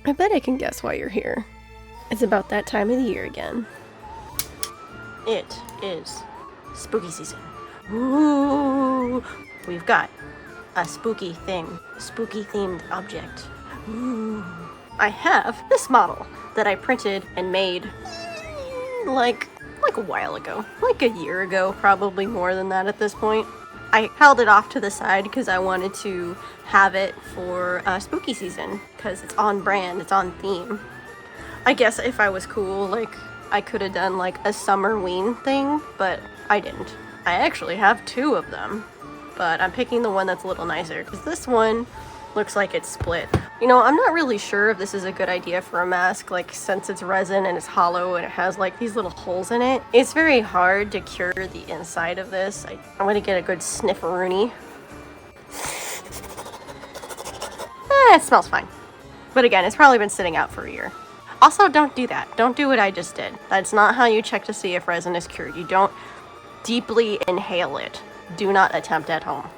I bet I can guess why you're here. It's about that time of the year again. It is spooky season. Ooh, we've got a spooky thing, spooky themed object. Ooh. I have this model that I printed and made like a while ago, like a year ago, probably more than that at this point. I held it off to the side because I wanted to have it for spooky season because it's on brand, it's on theme. I guess if I was cool, like I could have done like a Summerween thing, but I didn't. I actually have two of them, but I'm picking the one that's a little nicer because this one looks like it's split. You know, I'm not really sure if this is a good idea for a mask, like since it's resin and it's hollow and it has like these little holes in it. It's very hard to cure the inside of this. I'm gonna get a good snifferoonie. It smells fine. But again, it's probably been sitting out for a year. Also, don't do that. Don't do what I just did. That's not how you check to see if resin is cured. You don't deeply inhale it. Do not attempt at home.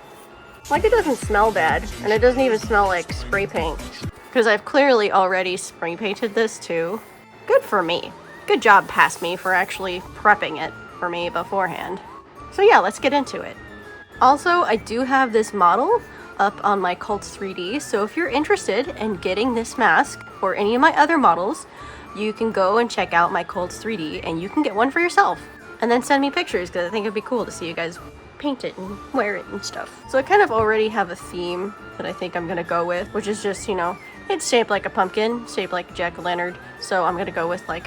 Like, it doesn't smell bad, and it doesn't even smell like spray paint. Because I've clearly already spray painted this too. Good for me. Good job past me for actually prepping it for me beforehand. So yeah, let's get into it. Also, I do have this model up on my Cults 3D, so if you're interested in getting this mask or any of my other models, you can go and check out my Cults 3D and you can get one for yourself. And then send me pictures because I think it'd be cool to see you guys paint it and wear it and stuff. So I kind of already have a theme that I think I'm gonna go with, which is just, you know, it's shaped like a pumpkin, shaped like a jack-o'-lantern, so I'm gonna go with like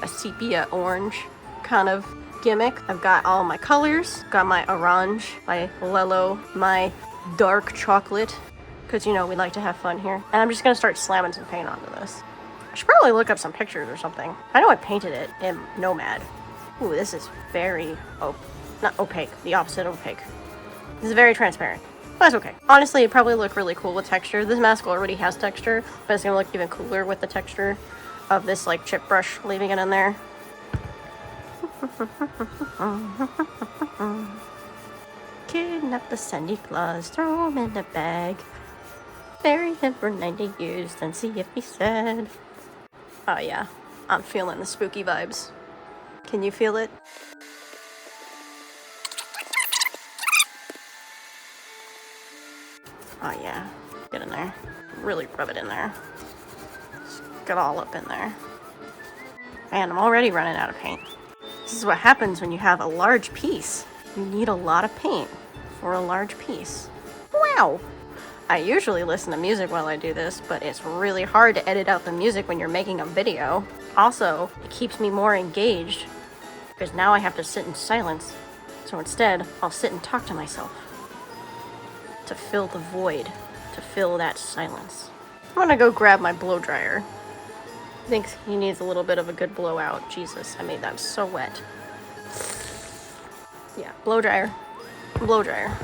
a sepia orange kind of gimmick. I've got all my colors, got my orange, my yellow, my dark chocolate, because you know we like to have fun here. And I'm just gonna start slamming some paint onto this. I should probably look up some pictures or something. I know I painted it in Nomad. Ooh, this is very not opaque, the opposite of opaque. This is very transparent, but that's okay. Honestly, it probably look really cool with texture. This mask already has texture, but it's gonna look even cooler with the texture of this like chip brush, leaving it in there. Kidnap the Santa Claus, throw him in the bag, bury him for 90 years, then see if he's sad. Oh yeah, I'm feeling the spooky vibes. Can you feel it? Oh yeah, get in there. Really rub it in there. Just get all up in there. Man, I'm already running out of paint. This is what happens when you have a large piece. You need a lot of paint for a large piece. Wow! I usually listen to music while I do this, but it's really hard to edit out the music when you're making a video. Also, it keeps me more engaged, because now I have to sit in silence. So instead, I'll sit and talk to myself. To fill the void, to fill that silence. I'm gonna go grab my blow dryer. I think he needs a little bit of a good blowout. Jesus, I made that so wet. Yeah, blow dryer. Blow dryer.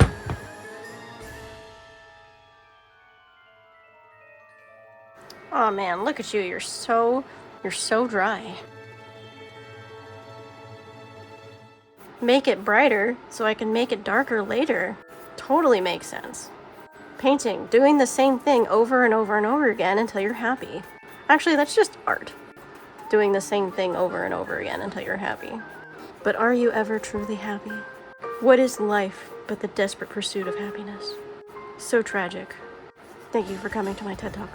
Oh man, look at you. You're so dry. Make it brighter so I can make it darker later. Totally makes sense. Painting, doing the same thing over and over and over again until you're happy. Actually, that's just art. Doing the same thing over and over again until you're happy. But are you ever truly happy? What is life but the desperate pursuit of happiness? So tragic. Thank you for coming to my TED Talk.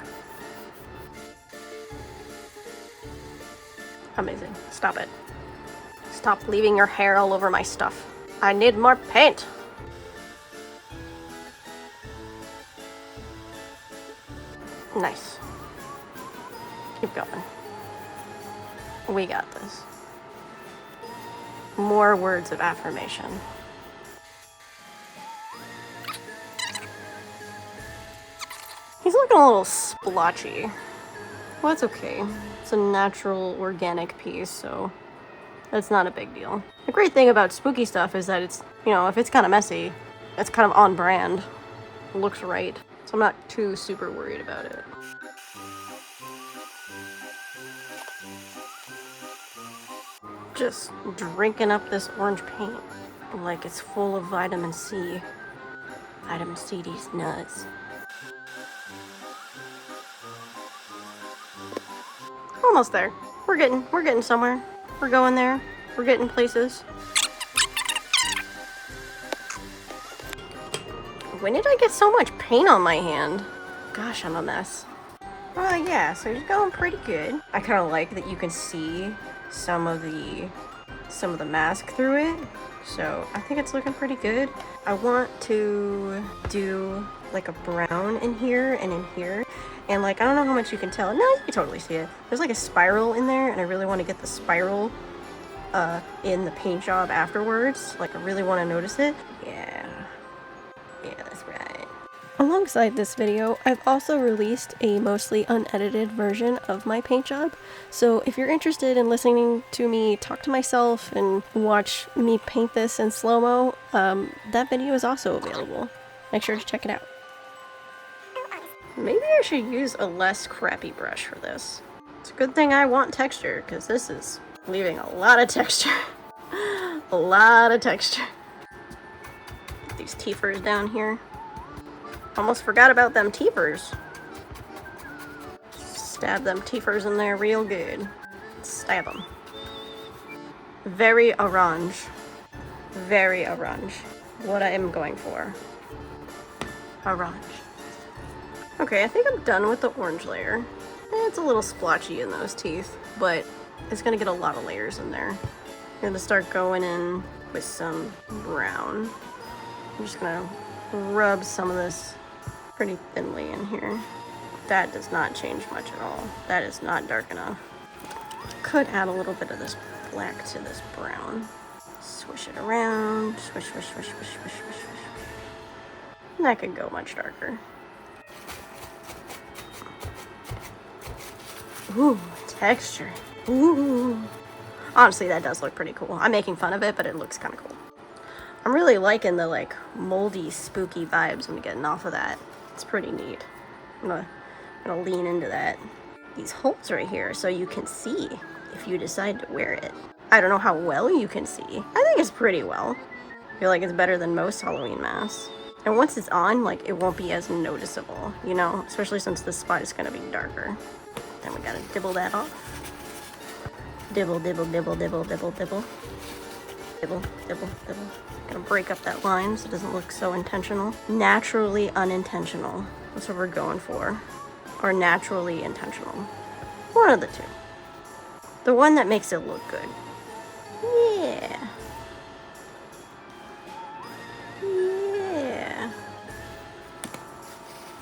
Amazing. Stop it. Stop leaving your hair all over my stuff. I need more paint! Nice. Keep going. We got this. More words of affirmation. He's looking a little splotchy. Well, that's okay. It's a natural, organic piece, so that's not a big deal. The great thing about spooky stuff is that it's, you know, if it's kind of messy, it's kind of on brand. It looks right. So I'm not too super worried about it. Just drinking up this orange paint like it's full of vitamin C. Vitamin C these nuts. almost there. We're getting somewhere. We're going there. We're getting places. When did I get so much paint on my hand? Gosh, I'm a mess. Yeah, so it's going pretty good. I kind of like that you can see some of the mask through it. So I think it's looking pretty good. I want to do like a brown in here and in here. And like, I don't know how much you can tell. No, you can totally see it. There's like a spiral in there, and I really want to get the spiral in the paint job afterwards. Like, I really want to notice it. Yeah, that's right. Alongside this video, I've also released a mostly unedited version of my paint job. So if you're interested in listening to me talk to myself and watch me paint this in slow-mo, that video is also available. Make sure to check it out. Maybe I should use a less crappy brush for this. It's a good thing I want texture, because this is leaving a lot of texture. A lot of texture. Get these teethers down here. Almost forgot about them teethers. Stab them teethers in there real good. Stab them. Very orange. Very orange. What I am going for. Orange. Okay, I think I'm done with the orange layer. It's a little splotchy in those teeth, but it's gonna get a lot of layers in there. I'm gonna start going in with some brown. I'm just gonna rub some of this pretty thinly in here. That does not change much at all. That is not dark enough. Could add a little bit of this black to this brown. Swish it around. Swish, swish, swish, swish, swish, swish, swish. And that could go much darker. Ooh, texture. Ooh. Honestly, that does look pretty cool. I'm making fun of it, but it looks kind of cool. I'm really liking the like moldy, spooky vibes I'm getting off of that. It's pretty neat. I'm gonna lean into that. These holes right here so you can see if you decide to wear it. I don't know how well you can see. I think it's pretty well. I feel like it's better than most Halloween masks. And once it's on, like, it won't be as noticeable, you know? Especially since this spot is gonna be darker. Then we gotta dibble that off. Dibble, dibble, dibble, dibble, dibble, dibble. Dibble, dibble, dibble. Gonna break up that line so it doesn't look so intentional. Naturally unintentional. That's what we're going for. Or naturally intentional. One of the two. The one that makes it look good. Yeah. Yeah.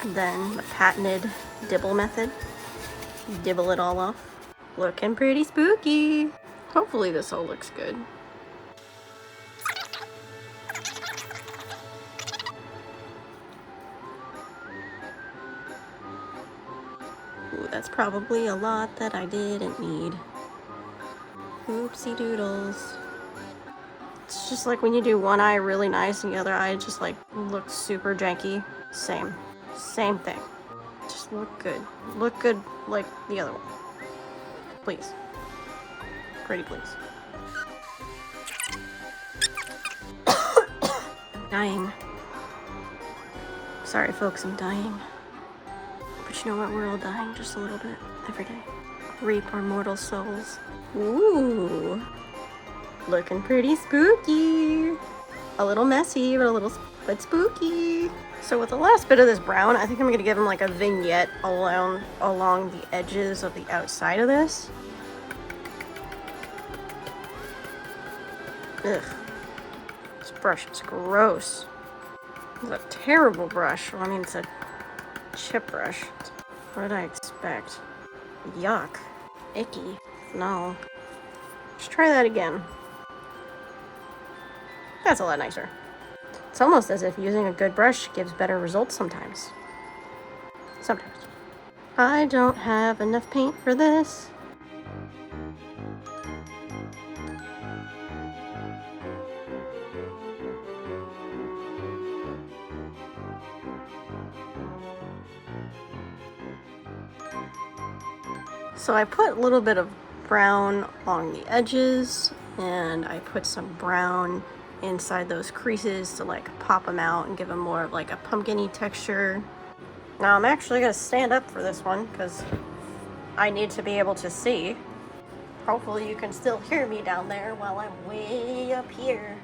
And then the patented dibble method. Dibble it all off. Looking pretty spooky. Hopefully this all looks good. Ooh, that's probably a lot that I didn't need. Oopsie doodles. It's just like when you do one eye really nice and the other eye just like looks super janky. Same thing. Just look good. Look good like the other one. Please. Pretty please. I'm dying. Sorry folks, I'm dying. But you know what? We're all dying just a little bit every day. Reap our mortal souls. Ooh. Looking pretty spooky. A little messy, but spooky. So with the last bit of this brown, I think I'm gonna give him like a vignette along the edges of the outside of this. Ugh. This brush is gross. It's a terrible brush. Well, I mean, it's a chip brush. What did I expect? Yuck. Icky. No. Let's try that again. That's a lot nicer. It's almost as if using a good brush gives better results sometimes. Sometimes. I don't have enough paint for this. So I put a little bit of brown along the edges, and I put some brown inside those creases to like pop them out and give them more of like a pumpkin-y texture. Now I'm actually gonna stand up for this one because I need to be able to see. Hopefully you can still hear me down there while I'm way up here.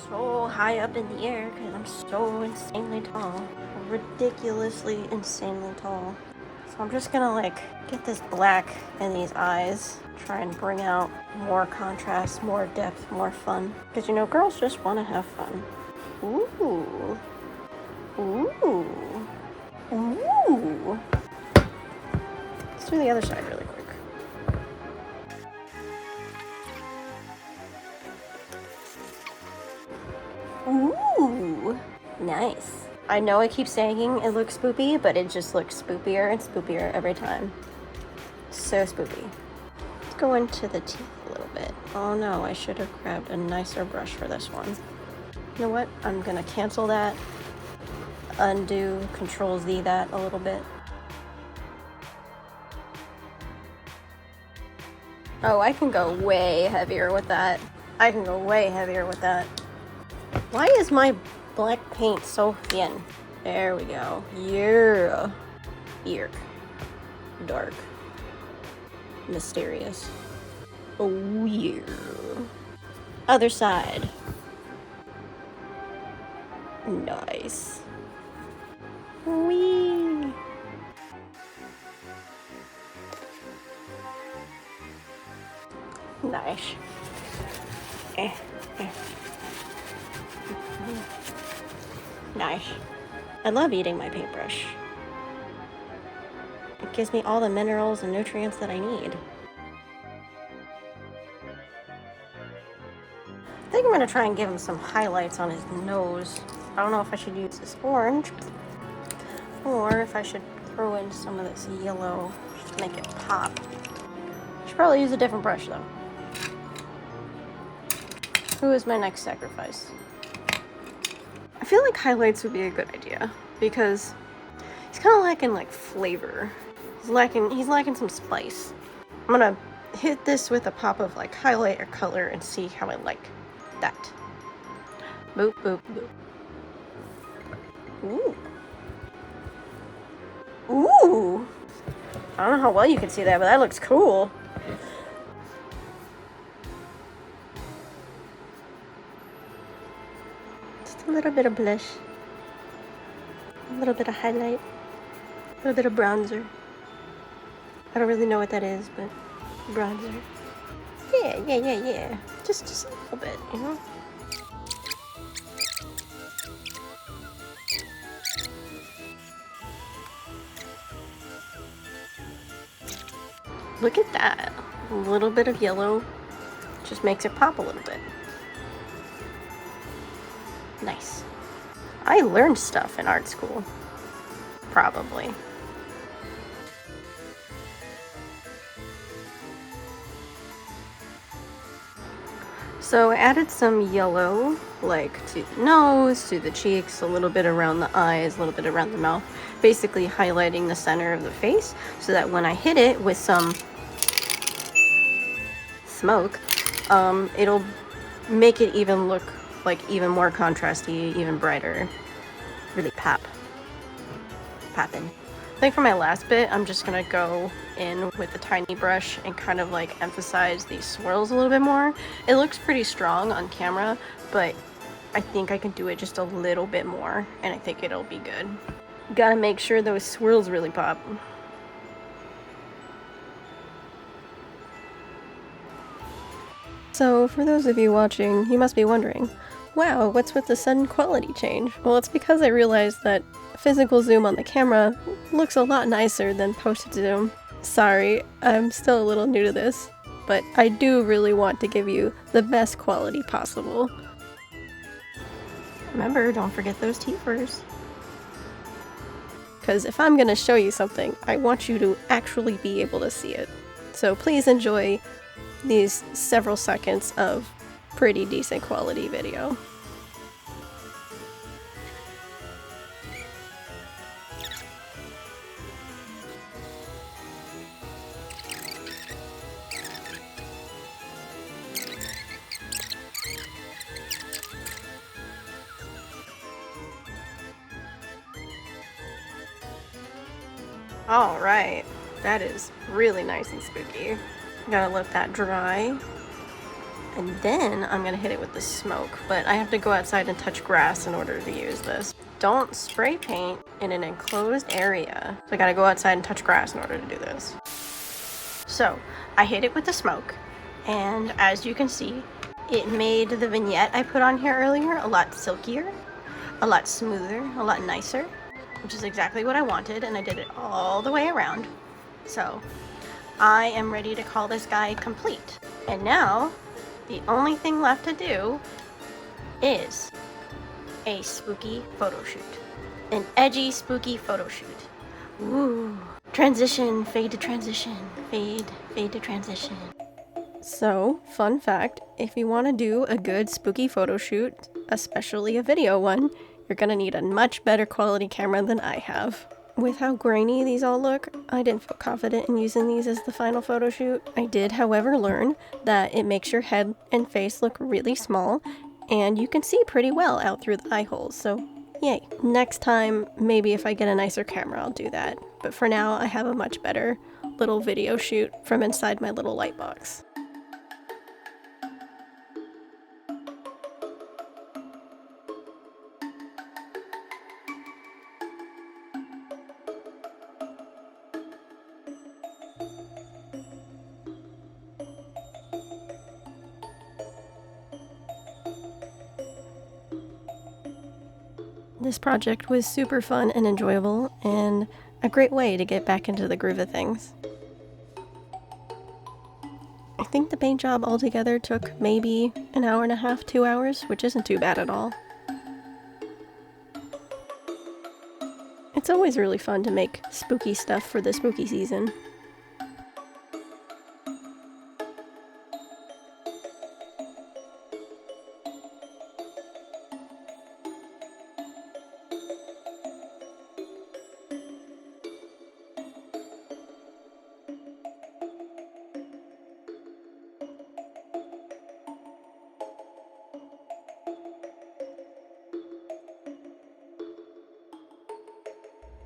So high up in the air because I'm so insanely tall. Ridiculously insanely tall. So I'm just gonna like get this black in these eyes. Try and bring out more contrast, more depth, more fun. Because you know, girls just want to have fun. Ooh. Ooh. Ooh. Let's do the other side really quick. Ooh, nice. I know I keep saying it looks spoopy, but it just looks spoopier and spoopier every time. So spoopy. Let's go into the teeth a little bit. Oh no, I should have grabbed a nicer brush for this one. You know what? I'm gonna cancel that. Undo, Control Z that a little bit. Oh, I can go way heavier with that. I can go way heavier with that. Why is my black paint so thin? There we go. Yeah. Eerk. Dark. Mysterious. Oh yeah. Other side. Nice. Wee. Nice. Nice. I love eating my paintbrush. It gives me all the minerals and nutrients that I need. I think I'm gonna try and give him some highlights on his nose. I don't know if I should use this orange or if I should throw in some of this yellow just to make it pop. Should probably use a different brush though. Who is my next sacrifice? I feel like highlights would be a good idea because he's kind of lacking like flavor. He's lacking some spice. I'm gonna hit this with a pop of like highlight or color and see how I like that. Boop, boop, boop. Ooh. Ooh. I don't know how well you can see that, but that looks cool. Just a little bit of blush. A little bit of highlight. A little bit of bronzer. I don't really know what that is, but bronzer. Yeah. Just a little bit, you know? Look at that. A little bit of yellow just makes it pop a little bit. Nice. I learned stuff in art school. Probably. So I added some yellow, like to the nose, to the cheeks, a little bit around the eyes, a little bit around the mouth, basically highlighting the center of the face so that when I hit it with some smoke, it'll make it even look like even more contrasty, even brighter. Really poppin'. I think for my last bit, I'm just gonna go in with a tiny brush and kind of like emphasize these swirls a little bit more. It looks pretty strong on camera, but I think I can do it just a little bit more, and I think it'll be good. Gotta make sure those swirls really pop. So, for those of you watching, you must be wondering, wow, what's with the sudden quality change? Well, it's because I realized that physical zoom on the camera looks a lot nicer than post zoom. Sorry, I'm still a little new to this, but I do really want to give you the best quality possible. Remember, don't forget those teeth first. Because if I'm gonna show you something, I want you to actually be able to see it. So please enjoy these several seconds of pretty decent quality video. All right, That is really nice and spooky. Gotta let that dry. And then I'm gonna hit it with the smoke, but I have to go outside and touch grass in order to use this. Don't spray paint in an enclosed area. So I gotta go outside and touch grass in order to do this. So I hit it with the smoke, and as you can see, it made the vignette I put on here earlier a lot silkier, a lot smoother, a lot nicer, which is exactly what I wanted, and I did it all the way around. So I am ready to call this guy complete. And now the only thing left to do is a spooky photo shoot. An edgy, spooky photo shoot. Ooh. Transition, fade to transition, fade to transition. So, fun fact, if you want to do a good spooky photo shoot, especially a video one, you're gonna need a much better quality camera than I have. With how grainy these all look, I didn't feel confident in using these as the final photo shoot. I did, however, learn that it makes your head and face look really small, and you can see pretty well out through the eye holes, so yay. Next time, maybe if I get a nicer camera, I'll do that. But for now, I have a much better little video shoot from inside my little light box. This project was super fun and enjoyable, and a great way to get back into the groove of things. I think the paint job altogether took maybe an hour and a half, 2 hours, which isn't too bad at all. It's always really fun to make spooky stuff for the spooky season.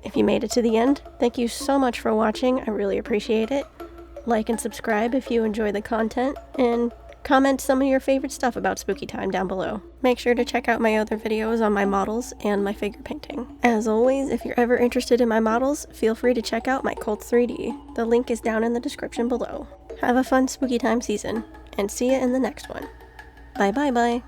If you made it to the end, thank you so much for watching, I really appreciate it. Like and subscribe if you enjoy the content, and comment some of your favorite stuff about Spooky Time down below. Make sure to check out my other videos on my models and my figure painting. As always, if you're ever interested in my models, feel free to check out my Cult 3D. The link is down in the description below. Have a fun Spooky Time season, and see you in the next one. Bye bye bye.